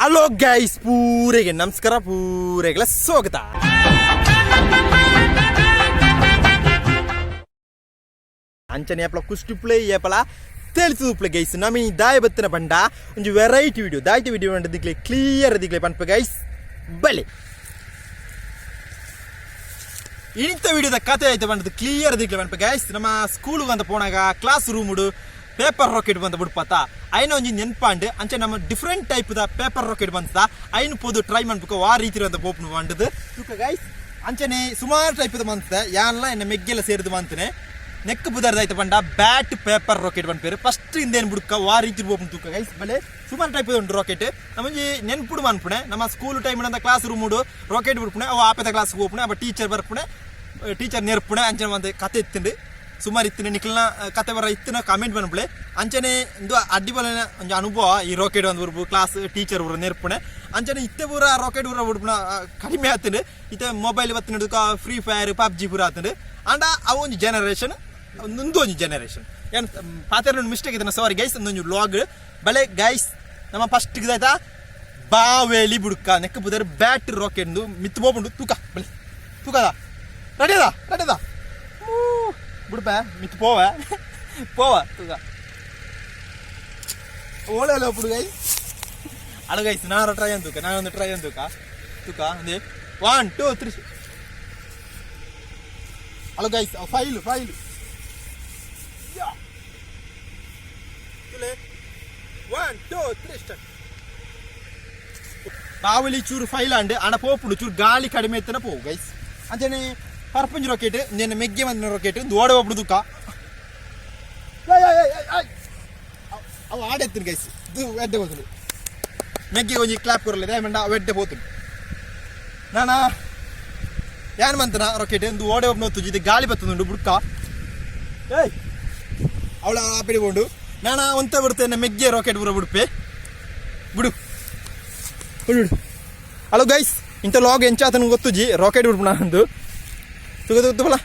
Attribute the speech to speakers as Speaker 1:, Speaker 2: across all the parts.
Speaker 1: Hello guys, ಪೂರೆಗೆ ನಮಸ್ಕಾರ, ಪೂರೆಗಳ ಸ್ವಾಗತ. ಅಂಚನೆ ಏಪಲ ಕುಷ್ಟು ಪ್ಲೇ ಏಪಲ ತಿಳಿಸು ಪ್ಲೇ ಗೈಸ್. ನಮಿ ದಾಯ ಬತ್ತಿನ ಬಂಡ ಒಂದು ವೆರೈಟಿ ವಿಡಿಯೋ ದಾಯ್ತಿ ವಿಡಿಯೋ ಬಂಡ ದಿಕ್ಲೆ ಕ್ಲಿಯರ್ ದಿಕ್ಲೆ ಪನ್ಪ ಗೈಸ್. ಬಲೆ ಇಂಥ ವಿಡಿಯೋದ ಕತೆ ಆಯ್ತು ಬಂದದ್ದು ಕ್ಲಿಯರ್ ದಿಕ್ಲೆ ಪನ್ಪ ಗೈಸ್. ನಮ್ಮ ಸ್ಕೂಲ್ಗೆ ಅಂತ ಪೋನಾಗ ಕ್ಲಾಸ್ ರೂಮುಡು ಪೇಪರ್ ರಾಕೆಟ್ ಬಂದ ಬಿಡ್ಪತ್ತ ಐನ ಒಂಜಿ ನೆನ್ಪಾಂಡ್ ಅಂಚೆ ನಮ್ಮ different type the paper rocket ಬಂದ ಐನು ಪೋದು ಟ್ರೈ ಮಾಡ್ಬೇಕು ಆ ರೀತಿ ಅಂತ ಪೋಪು ಬಂಡದು ತುಕ ಗೈಸ್. ಅಂಚನೆ ಸುಮಾರು ಟೈಪ್ ಬಂದ ಯಾನ್ಲ ಎನ್ನ ಮೆಗ್ಗೆಲ್ಲ ಸೇರಿದು ಬಂತನೆ ನೆಕ್ ಬುದರ್ದಾಯ್ತು ಬಂಡ ಬ್ಯಾಟ್ ಪೇಪರ್ ರಾಕೆಟ್ ಬಂದ್ಪೇರು ಫಸ್ಟ್ ಇಂದೇನು ಬಿಡ್ಕ ಆ ರೀತಿ ಪೋಪು ತೂಕ ಗೈಸ್. ಬಲೆ ಸುಮಾರು ಟೈಪ್ ಉಂಟು ರಾಕೆಟ್ ನಮಗೆ ನೆನ್ಪುಡು ಅನ್ಪುಣೆ ನಮ್ಮ ಸ್ಕೂಲ್ ಟೈಮ್ ಅಂತ ಕ್ಲಾಸ್ ರೂಮುಡು ರಾಕೆಟ್ ಬಿಡ್ಪುಣೆ ಅವು ಆಪದ ಕ್ಲಾಸ್ಗೆ ಹೋಗ್ಪುಣೆ ಅವ ಟೀಚರ್ ಬರ್ಪುಣೆ ಟೀಚರ್ ನೆರ್ಪುಣೆ ಅಂಚನೆ ಒಂದು ಕತೆ ಇತ್ತಂಡು ಸುಮಾರು ಇತ್ತಿನ ನಿಖಲ್ನ ಕತೆ ಬರ ಇತ್ತಿನ ಕಾಮೆಂಟ್ ಬಂದ್ಬಿಳೆ ಅಂಚನೆ ಒಂದು ಅಡ್ಡಿಬಲನ ಒಂದು ಅನುಭವ ಈ ರಾಕೆಟ್ ಒಂದು ಬರ್ಬು ಕ್ಲಾಸ್ ಟೀಚರ್ ಊರ ನೆರ್ಪುಣೆ ಅಂಚನೆ ಇತ್ತೆ ಪೂರ ರಾಕೆಟ್ ಊರ ಬಿಡ್ಪುಣ ಕಡಿಮೆ ಆತಂಡು ಇತ್ತೆ ಮೊಬೈಲ್ ಇವತ್ತು ನಡುಕ ಫ್ರೀ ಫೈರ್ ಪಬ್ಜಿ ಪೂರ ಆತಂಡು ಅಂಡ ಅವು ಒಂದು ಜನರೇಷನ್ ಒಂದು ಜನರೇಷನ್ ಏನು ಪಾತ್ರ ಮಿಸ್ಟೇಕ್ ಇದೆ ಸಾರಿ ಗೈಸ್. ಒಂದೊಂದು ವ್ಲಾಗ್ ಬಲೆ ಗೈಸ್ ನಮ್ಮ ಫಸ್ಟ್ ಇದಾಯ್ತಾ ಬಾವೇಲಿ ಬುಡ್ಕ ನೆಕ್ ಬುದರ್ ಬ್ಯಾಟ್ ರಾಕೆಟ್ ಮಿತ್ ಹೋಗ್ಬಿಡು ತೂಕ ಬಲೆ ತೂಕದ ರೆಡಿದ ಬಿಡ್ಪ ಮಿತ್ ಪೋವ ತೂಕ ಓಳೆ ಬಿಡು ಗೈ ಅಳ ಗೈಸ್. ನಾನು ಟ್ರೈ ಅಂತ ನಾನೊಂದು ಟ್ರೈ ಅಂತ ತೂಕ ಅಂದೆ 1 2 3 ಅಳ ಗೈಸ್ ಫೈಲು 1 2 3 ಸ್ಟಾರ್ಟ್. ಬಾವಲಿ ಚೂರು ಫೈಲ್ ಅಂಡ್ ಅಣ ಪೋಪುಡು ಚೂರು ಗಾಳಿ ಕಡಿಮೆ ಎತ್ತನ ಪೋವು ಗೈಸ್. ಅಂಚನೆ ಪರ್ಪಂಜ್ ರಾಕೆಟ್ నేను ಮೆಗ್ಗೆ ಬಂದಿನ ರಾಕೆಟ್ ಓಡ ಹೋಗ್ಬಿಡು ದುಃಖ ಅವು ಆಡೆತ್ತೀನಿ ಗೈಸ್. ಇದು ಎಡ್ಡೆ ಹೋಗ್ತೀನಿ ಮೆಗ್ಗೆ ಒಂಜಿ ಕ್ಲಾಪ್ ಕೊರಲ್ಲ ದಯಮಂಡ ಅವು ಎಡ್ಡೆ ಹೋಗ್ತೀನಿ ನಾನು ಯಾನ್ ಬಂತನ ರಾಕೆಟ್ ಒಂದು ಓಡೆ ಹೋಗಿ ನೋಡ್ತು ಇದು ಗಾಳಿ ಬರ್ತದುಂಡು ಬುಡ್ಕ ಏಯ್ ಅವಳ ಆ ಬಿಡಿಕೊಂಡು ನಾನು ಒಂತ ಬಿಡ್ತೇನೆ ಮೆಗ್ಗೆ ರಾಕೆಟ್ ಬುರ ಬಿಡುಪೆ ಬಿಡು. ಹಲೋ ಗೈಸ್, ಇಂಥ ಲಾಗ್ ಎಂಚಾತನ ಗೊತ್ತುಜಿ ರಾಕೆಟ್ ಬಿಡ್ಪು ನಾನೊಂದು ತುಗಲ್ಲ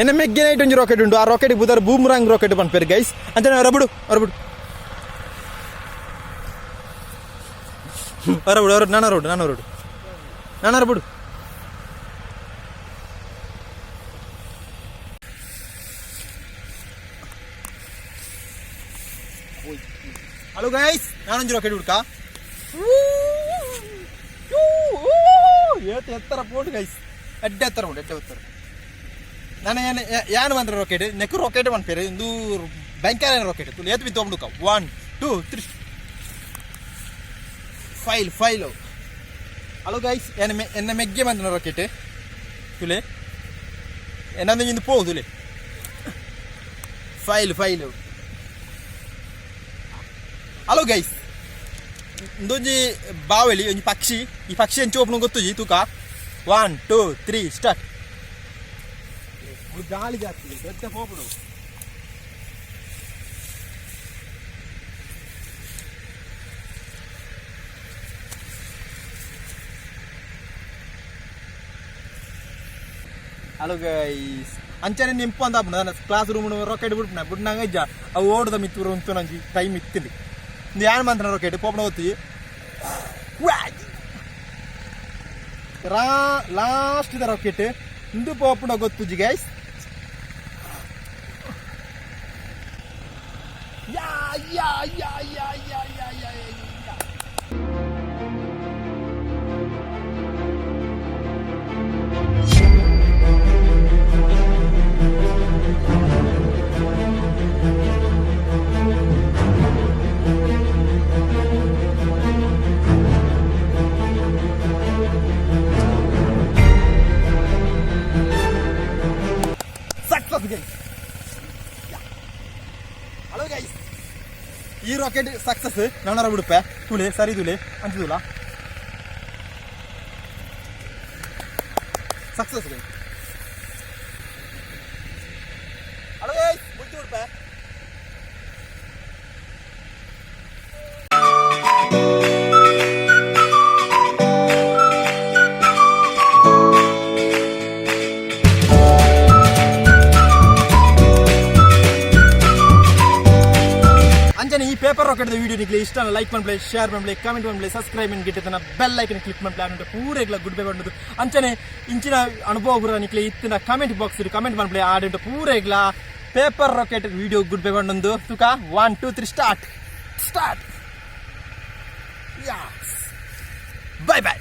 Speaker 1: ಎನ್ನ ಮೆಗ್ಗೆ ನೈಟ್ ಒಂಜಿ ರಾಕೆಟ್ ಉಂಟು ಆ ರಾಕೆಟ್ ಬುದರ್ ಬೂಮ್ರಾಂಗ್ ರಾಕೆಟ್ ಬಂದ್ಪೇರು ಗೈಸ್. ಅಂತ ಹೊರಬಿಡು ನಾನು ಹೊರಬಿಡು. ಹಲೋ ಗೈಸ್, ನಾನೊಂಜಿ ರಾಕೆಟ್ ಬಿಡ್ಕ ಎತ್ತರ ಪೋಟು ಗೈಸ್ ಎಡ್ಡೆ ಎತ್ತರ ಉಂಟು ಎಡ್ಡೆ ಎತ್ತರ. ನಾನು ಏನು ಬಂದ್ರೆ ರಾಕೆಟ್ ನೆಕ್ ರಾಕೆಟ್ ಬಂದ್ಪೇರು ಇಂದು ಭಯಂಕರ ರಾಕೆಟ್ ತುಳು ಏತ್ ಬಿತ್ತು ಹೋಗ್ಬಿಡುಕ 1 2 3 ಫೈಲು. ಹಲೋ ಗೈಸ್, ಎನ್ನ ಮೆಗ್ಗೆ ಬಂದ ರಾಕೆಟ್ ತುಲೆ ಏನಂದ್ರೆ ಇಂದು ಪೋ ತುಲೆ ಫೈಲು. ಹಲೋ ಗೈಸ್, ಇಂದೊಂಜಿ ಬಾವಲಿ ಒಂಜಿ ಪಕ್ಷಿ ಈ ಪಕ್ಷಿ ಎಂಚು ಓಪನ್ ಗೊತ್ತುಜಿ ತೂಕ 1 2 3 ಸ್ಟಾರ್ಟ್. ಗಾಳಿ ಜಾಸ್ತಿ ದೊಡ್ಡ ಹೋಗ್ಬಿಡು ಹಲೋ ಗೈಸ್. ಅಂಚನೆ ನಿಂಪು ಅಂತ ನನ್ನ ಕ್ಲಾಸ್ ರೂಮ್ ರಾಕೆಟ್ ಬಿಡ್ನಂಗ ಇಜ್ಜ ಅವು ಓಡದ ಮಿತ್ತೂರು ಉಂಟು ನಂಗೆ ಟೈಮ್ ಇತ್ತಿಲ್ಲ ಇಂದು ಏನು ಬಂತ ರಾಕೆಟ್ ಪೋಪಣ ಓದ್ತಿ ಲಾಸ್ಟ್ ಇದೆ ರಾಕೆಟ್ ಇಂದು ಪೋಪಣ ಗೊತ್ತುಜಿ ಗೈಸ್. ಹಲೋ ಗೈಸ್, ಈ ರಾಕೆಟ್ ಸಕ್ಸಸ್ ನಾನರ ಬಿಡುಪೆ ತುಳೆ ಸರಿ ತುಳೆ ಅಂತಿದಲ್ಲ ಸಕ್ಸಸ್ ಗೈಸ್. ಹಲೋ ಗೈಸ್, ಮುಟ್ಟಿ ಬಿಡುಪೆ ಅಂಚನೆ ಈ ಪೇಪರ್ ರಾಕೆಟ್ ವಿಡಿಯೋ ನಿಕ್ಲೆ ಇಷ್ಟ ಲೈಕ್ ಮಾಡ್ಲಿ ಶೇರ್ ಮಾಡ್ಲಿ ಕಮೆಂಟ್ ಮಾಡ್ಲಿ ಸಬ್ಸ್ಕ್ರೈಬ್ ಗಿಟ್ಟಿನ ಬೆಲ್ ಐಕನ್ ಕ್ಲಿಕ್ ಮಾಡ್ಲಿ ಅನ್ನೋ ಪೂರ ಇಗ್ಲ ಗುಡ್ ಬೈ ಮಾಡೋದು ಅಂಚನೆ ಇಂಚಿನ ಅನುಭವ ಗುರ ನಿಕ್ಲೆ ಇತ್ತಿನ ಕಮೆಂಟ್ ಬಾಕ್ಸ್ ಕಮೆಂಟ್ ಮಾಡ್ಲಿ ಆಡಿಂಟು ಪೂರ ಇಗ್ಲ paper rocket video good bye ಮಾಡೋದು ತುಕ 1 2 3 ಸ್ಟಾರ್ಟ್ ಬೈ ಬೈ